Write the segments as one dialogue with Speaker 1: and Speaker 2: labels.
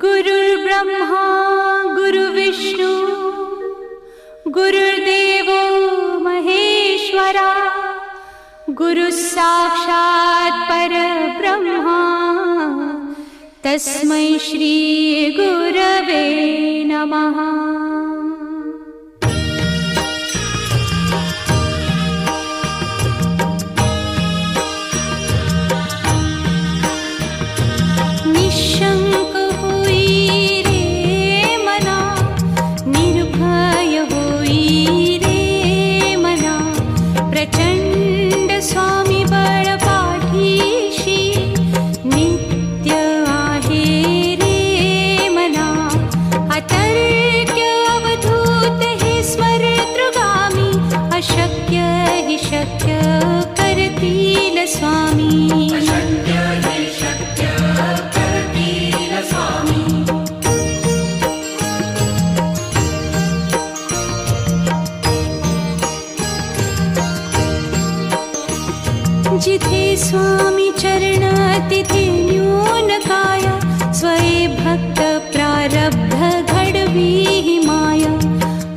Speaker 1: गुरुर्ब्रह्मा गुरुर्विष्णू गुरुर्देवो महेश्वरा गुरुसाक्षात् परब्रह्मा तस्मै श्री गुरवे नमः। जिथे स्वामी चरण तिथे न्यून काय स्वये भक्त प्रारब्ध घडवी ही माया।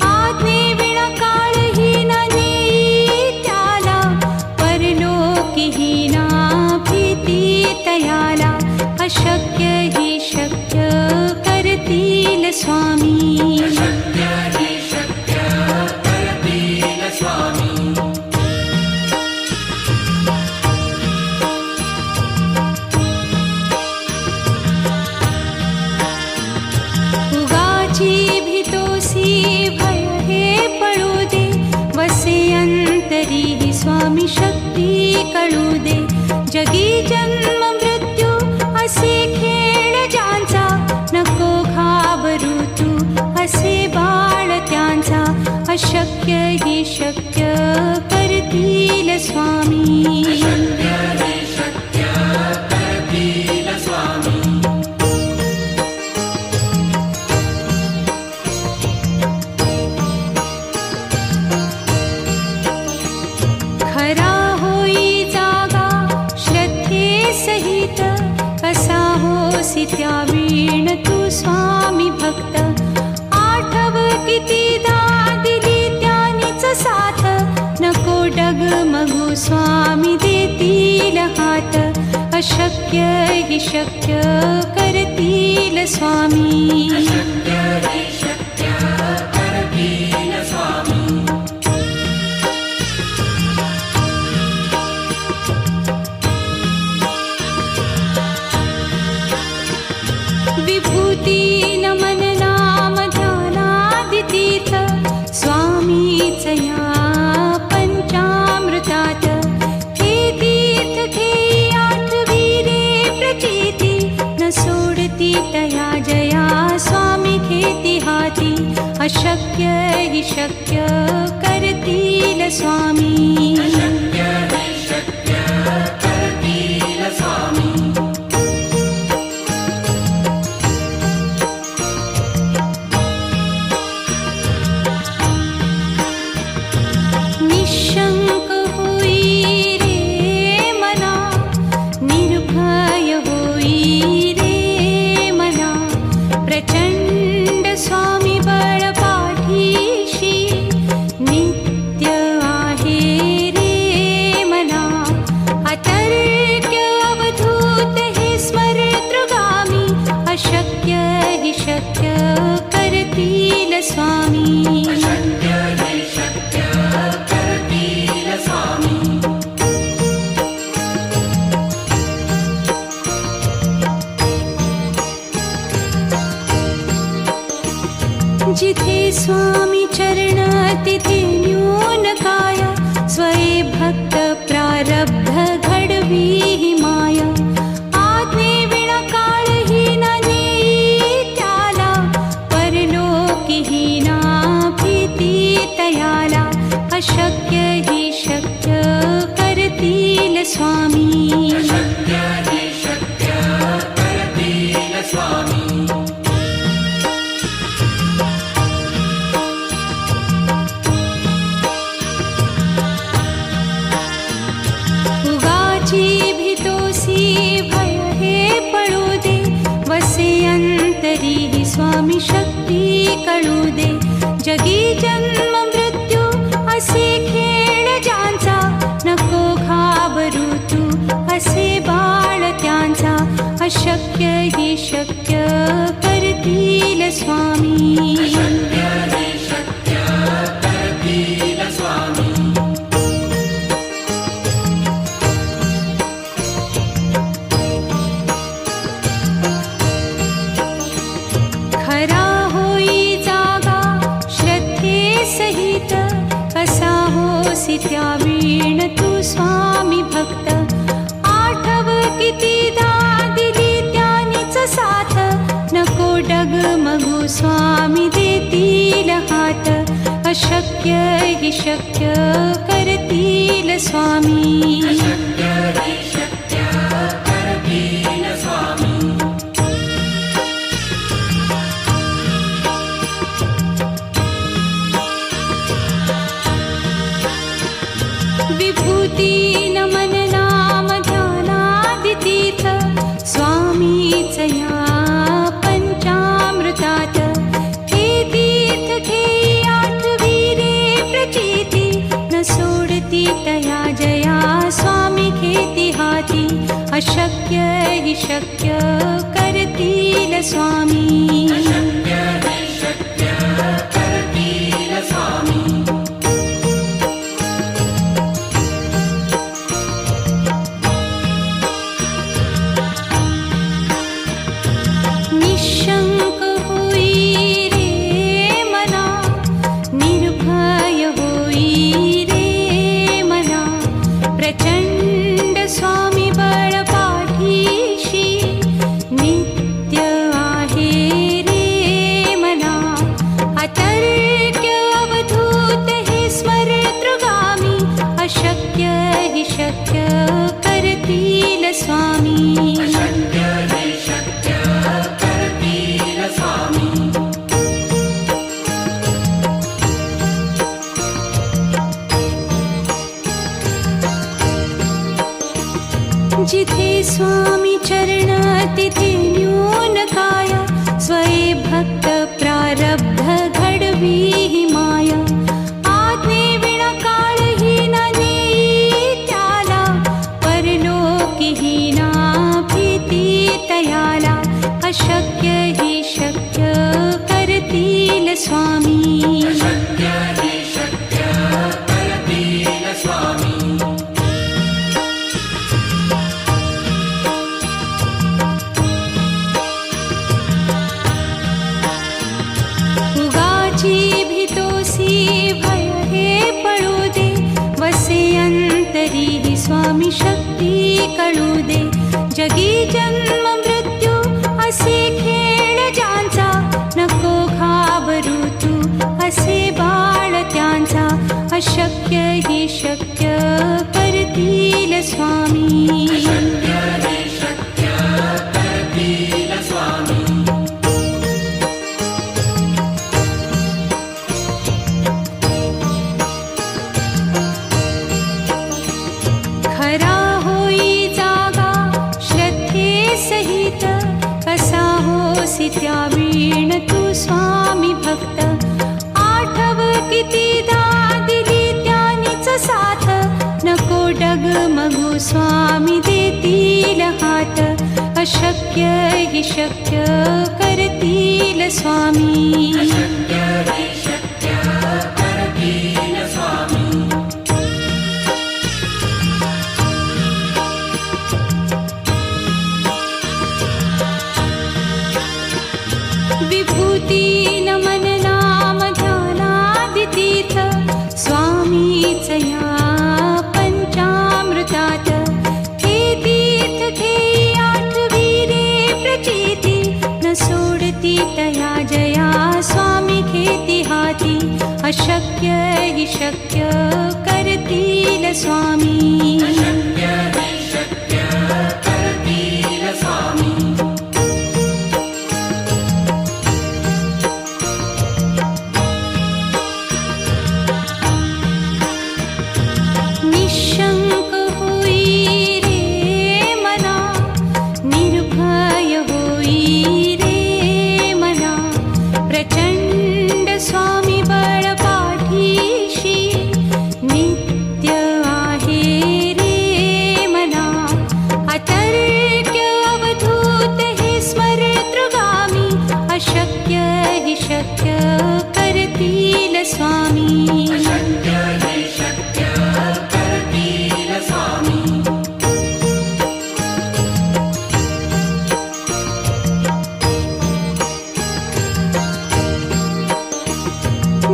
Speaker 1: आज्ञे विना काळही न नेई त्याला परलोकी ही ना भीती तयाला। अशक्य ही शक्य करतील स्वामी। स्वामी शक्ती कळू दे जगी जन्म मृत्यू असे खेळ ज्यांचा। नको घाबरू तू असे बाळ त्यांचा। अशक्य ही शक्य करतील स्वामी। खरा होई जागा श्रद्धे सहित कसा होसी त्या वीण तू स्वामी भक्त। आठव कितीदा दिली त्यानीच साथ नको डगमगू स्वामी देतील हात। अशक्य ही शक्य करतील स्वामी। विभूती नमन नाम ध्यानादितीर्थ स्वामीच या पंचामृतात। हे तीर्थ घेई आठवी रे प्रचिती न सोडती तया जया स्वामी घेती हाती। अशक्य ही शक्य करतील स्वामी। निशंक होई रे मना निर्भय होई रे मना। प्रचंड स्वामी बळ पाठीशी नित्य आहे रे मना। अतर्क्य अवधूत हे स्मरतृगामी। अशक्य ही शक्य करतील स्वामी। जिथे स्वामी चरण तिथे न्यून काय स्वये भक्त प्रारब्ध घडवी ही माया। आज्ञे विना काळही न नेई त्याला परलोकी ही ना भीती तयाला। अशक्य ही शक्य करतील स्वामी। उगाची भीतोसी भय हे पळू दे वसे अंत तरीही स्वामी शक्ती कळू दे. जगी जन्म मृत्यू असे खेळ ज्यांचा, नको घाबरू तू असे बाळ त्यांचा. अशक्य ही शक्य करतील स्वामी. खरा होई जागा श्रद्धे सहित, कसा होसी त्या वीण तू स्वामी भक्त. आठव कितीदा दिली त्यानीच साथ, नको डगमगू स्वामी देतील हात. अशक्य ही शक्य करतील स्वामी. विभूती नमन नाम ध्यानादितीर्थ, स्वामीच या पंचामृतात. हे तीर्थ घेई आठवी रे प्रचिती, न सोडती तया जया स्वामी घेती हाती. अशक्य ही शक्य करतील स्वामी. निशंक होई रे मना, निर्भय होई रे मना. प्रचंड स्वामी बळ पाठीशी, नित्य आहे रे मना. अतर्क्य अवधूत हे स्मरतृगामी, अशक्य हि शक्य करतील स्वामी. जिथे स्वामी चरण तिथे न्यून काय, स्वये भक्त प्रारब्ध घडवी ही माया. आज्ञे विना काळही न नेई त्याला, परलोकीही ना भीती तयाला. अशक्य ही शक्य करतील स्वामी. भीतोसी भय हे पळू दे, वसे अंतरी ही स्वामी शक्ती कळू दे. जगी जन्म मृत्यू असे खेळ ज्यांचा, नको घाबरू तू असे बाळ त्यांचा. अशक्य ही शक्य करतील स्वामी. खरा होई जागा श्रद्धे सहित, कसा होसी त्या वीण तू स्वामी भक्त. आठव कितीदा दिली त्यानीच साथ, नको डगमगू स्वामी देतील हात. अशक्य हि शक्य करतील स्वामी. विभूती नमन नाम ध्यानादितीर्थ, स्वामीच या पंचामृतात. हे तीर्थ घेई आठवी रे प्रचिती, न सोडती तया जया स्वामी घेती हाती. अशक्य हि शक्य करतील स्वामी. निशंक होई रे मना, निर्भय होई रे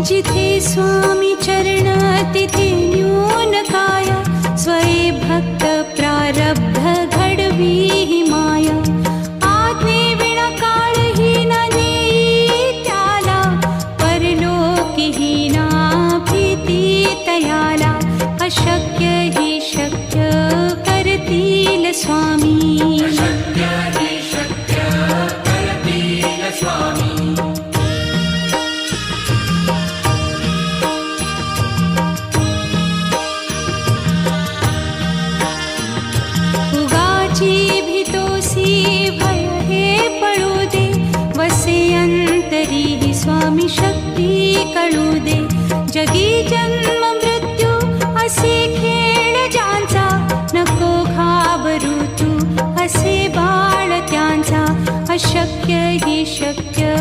Speaker 1: जिथे स्वामी चरण तिथे न्यून काया, स्वये भक्त प्रारब्ध घडवी ही माया. आज्ञे विना काळही न नेई त्याला, परलोकीही ना भीती तयाला. अशक्य ही शक्य करतील स्वामी.
Speaker 2: अशक्य हि शक्य करतील स्वामी.
Speaker 1: उगाची भीतोसी भय हे पळू दे, वसे अंतरी ही स्वामी शक्ती कळू दे. जगी जन्म मृत्यू असे खेळ ज्यांचा, नको घाबरू तू असे बाळ त्यांचा. अशक्य ही शक्य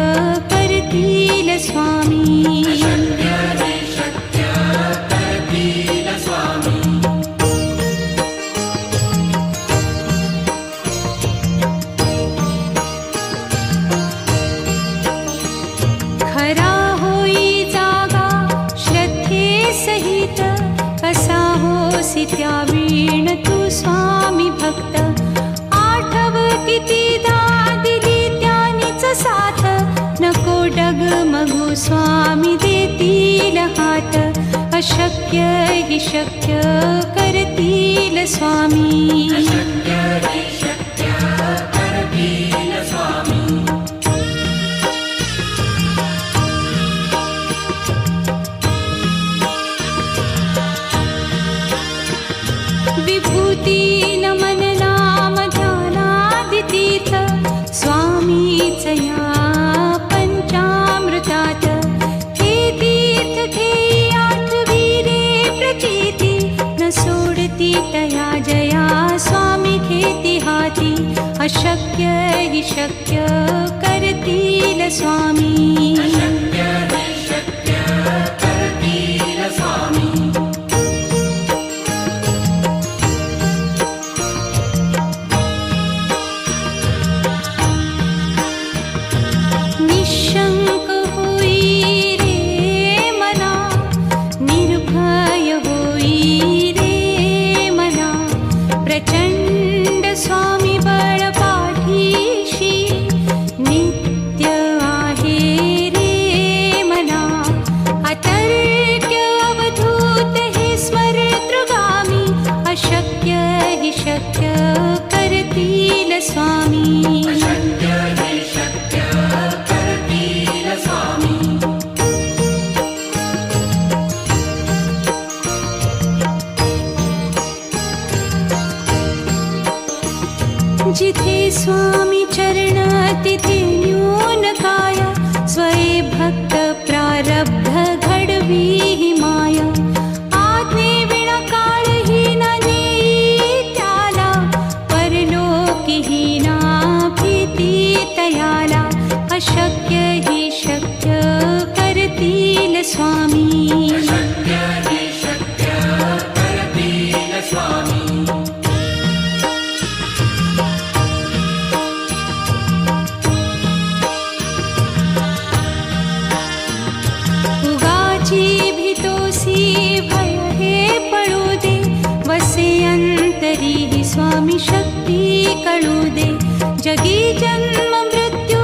Speaker 1: करतील स्वामी.
Speaker 2: अशक्य हि शक्य करतील स्वामी.
Speaker 1: खरा होई जागा श्रद्धे सहित, कसा होसी त्या वीण तू स्वामी भक्त. आठव कितीदा दिली त्यानीच साथ, नको डगमगू स्वामी देतील हात. अशक्य हि शक्य करतील स्वामी.
Speaker 2: अशक्य हि शक्य करतील स्वामी.
Speaker 1: विभूती न मन नाम ध्यानादितीर्थ, स्वामीच या पंचामृतात. हे तीर्थ घेई आठवी रे प्रचिती, न सोडती तया जया स्वामी घेती हाती. अशक्य हि शक्य करतील स्वामी.
Speaker 2: अशक्य हि शक्य करतील स्वामी.
Speaker 1: निशंक होई रे मना, निर्भय होई रे मना. प्रचंड स्वामी बळ पाठीशी, नित्य आहे रे मना. अतर्क्य अवधूत हे स्मरतृगामी, अशक्य हि शक्य करतील स्वामी.
Speaker 2: अशक्य हि शक्य करतील स्वामी.
Speaker 1: जिथे स्वामी चरण तिथे न्यून काया, स्वये भक्त प्रारब्ध घडवी ही माया. आज्ञे विना काळही न नेई त्याला, परलोकीही ना भीती तयाला. अशक्य हि शक्य करतील स्वामी.
Speaker 2: अशक्य हि शक्य करतील स्वामी.
Speaker 1: उगाची भीतोसी भय हे पळू दे, वसे अंतरी ही स्वामी शक्ती कळू दे. जगी जन्म मृत्यू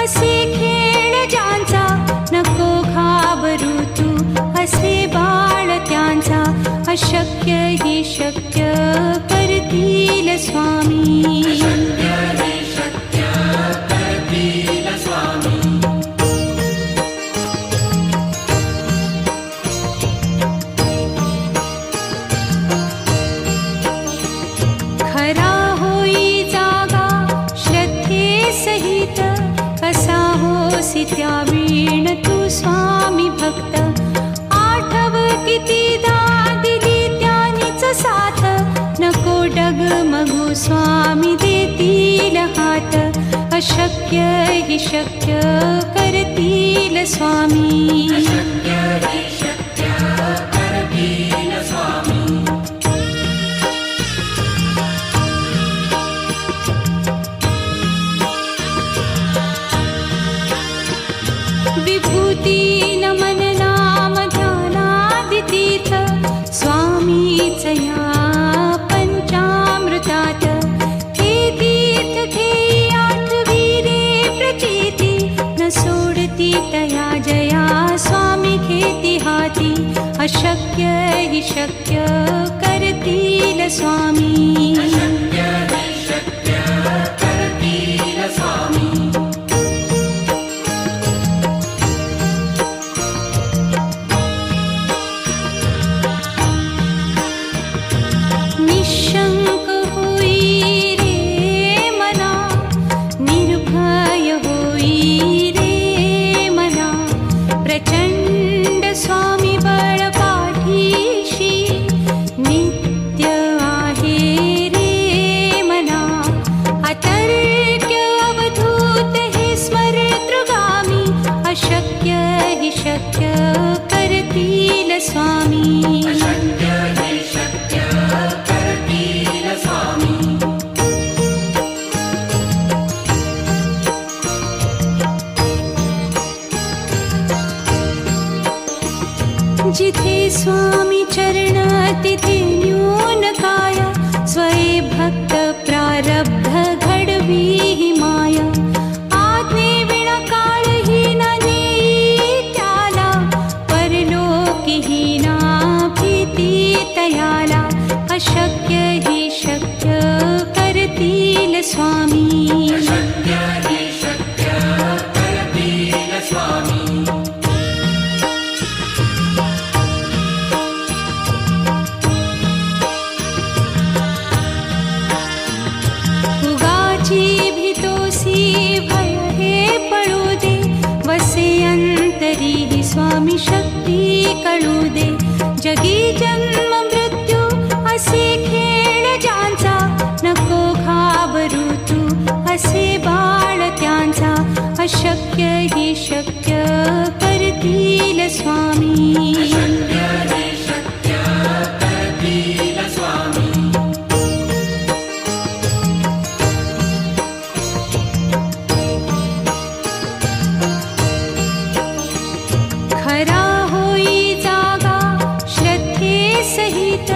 Speaker 1: असे खेळ ज्यांचा, नको घाबरू तू असे बाळ त्यांचा. अशक्य हि शक्य करतील स्वामी.
Speaker 2: अशक्य हि शक्य करतील स्वामी.
Speaker 1: खरा होई जागा श्रद्धे सहित, कसा होसी त्या वीण तू स्वामी भक्त. आठव कितीदा दिली त्यानीच साथ, नको डगमगू स्वामी देतील हात. अशक्य हि शक्य करतील स्वामी.
Speaker 2: अशक्य हि शक्य करतील स्वामी.
Speaker 1: विभूती न मन नाम स्वामीच या पंचामृतात हे तीर्थ घेई आठवी रे प्रचिती न सोडती तया जया स्वामी घेती हाती अशक्य हि शक्य करतील स्वामी
Speaker 2: अशक्य हि शक्य करतील स्वामी
Speaker 1: निशंक होई रे मना निर्भय होई रे मना प्रचंड स्वामी बळ पाठीशी नित्य आहे रे मना अतर्क्य अवधूत हे स्मरतृगामी अशक्य हि शक्य करतील स्वामी
Speaker 2: अशक्य हि शक्य करतील स्वामी
Speaker 1: जिथे स्वामी चरण तिथे न्यून काय स्वये भक्त प्रारब्ध घडवी हि माया आज्ञे विना काळही न नेई त्याला परलोकी हि ना भीती तयाला अशक्य हि शक्य करतील स्वामी
Speaker 2: अशक्य हि शक्य करतील स्वामी
Speaker 1: उगाची भीतोसी भय हे पळू दे वसे अंतरी ही स्वामी शक्ती कळू दे जगी जन्म मृत्यू असे खेळ ज्यांचा नको घाबरू तू असे बाळ त्यांचा अशक्य हि शक्य करतील स्वामी
Speaker 2: अशक्य हि शक्य करतील स्वामी
Speaker 1: खरा होई जागा श्रद्धे सहित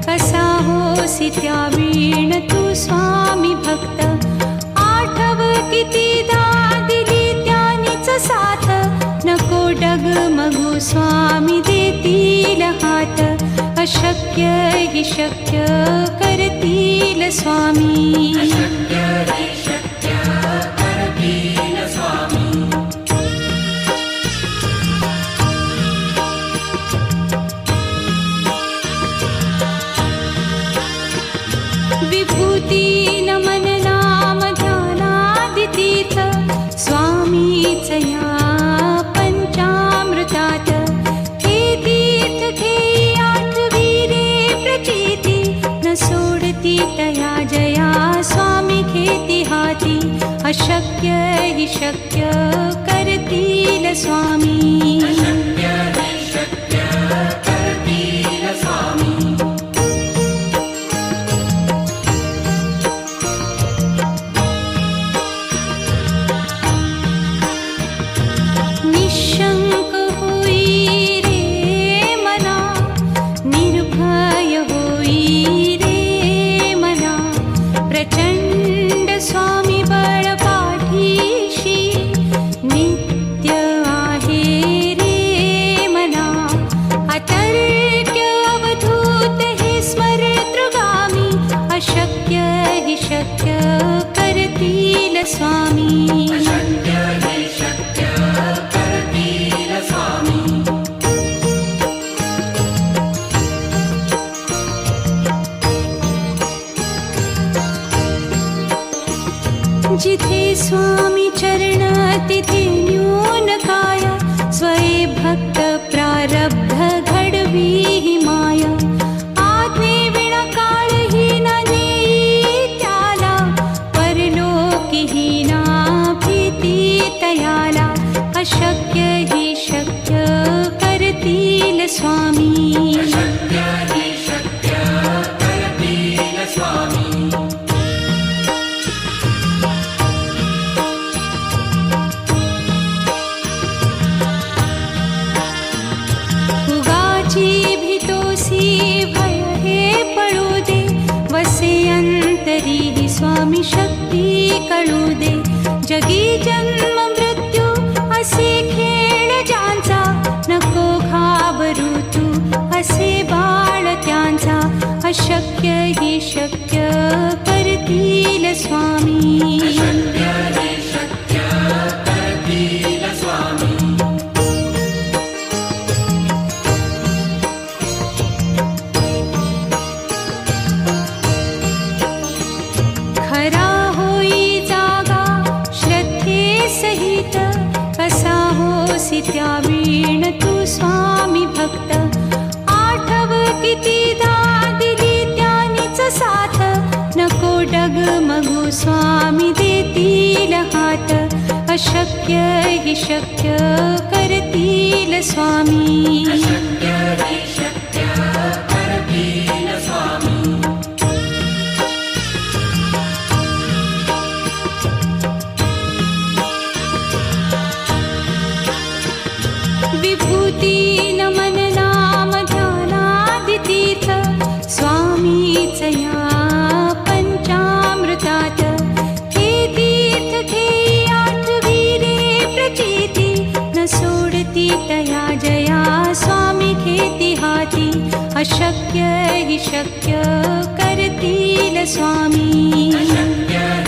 Speaker 1: कसा होसी त्या वीण तू स्वामी भक्त आठव कितीदा दिली त्यानीच साथ नको डगमगू स्वामी देतील हात अशक्य हि शक्य करतील स्वामी
Speaker 2: अशक्य हि शक्य करतील स्वामी
Speaker 1: विभूती नमन नाम ध्यानादि तीर्थ स्वामीच या पंचामृतात हे तीर्थ घेई आठवी रे प्रचिती न सोडती तया जया स्वामी घेती हाती अशक्य हि शक्य करतील स्वामी
Speaker 2: अशक्य हि शक्य करतील स्वामी
Speaker 1: निशंक होई रे मना निर्भय होई रे मना प्रचंड स्वामी बळ पाठीशी नित्य आहे रे मना अतर्क्य अवधूत हे स्मरतृगामी अशक्य हि शक्य करतील स्वामी
Speaker 2: अशक्य हि शक्य करतील स्वामी
Speaker 1: जिथे स्वामी चरण तिथे न्यून काय स्वये भक्त प्रारब्ध घडवी हि माया आज्ञे विना काळही न नेई त्याला परलोकी हि ना भीती तयाला अशक्य हि शक्य करतील स्वामी
Speaker 2: अशक्य हि शक्य करतील स्वामी
Speaker 1: टळू दे. जगी जन्म मृत्यू असे खेळ ज्यांचा, नको घाबरू तू असे बाळ त्यांचा. अशक्य ही शक्य करतील स्वामी.
Speaker 2: शक्य हे शक्य करतील स्वामी.
Speaker 1: खरा होई जागा श्रद्धे सहित, कसा होसी त्या वीण तू स्वामी भक्त. आठव कितीदा दिली त्यानीच साथ, नको डगमगू स्वामी देतील हात. अशक्य ही शक्य करतील स्वामी.
Speaker 2: शक्य हे शक्य करतील स्वामी.
Speaker 1: विभूती नमन नाम ध्यानादितीर्थ, स्वामीच या पंचामृतात. हे तीर्थ घेई आठवी रे प्रचिती, न सोडती तया जया स्वामी घेती हाती. अशक्य ही शक्य करतील स्वामी.
Speaker 2: शक्य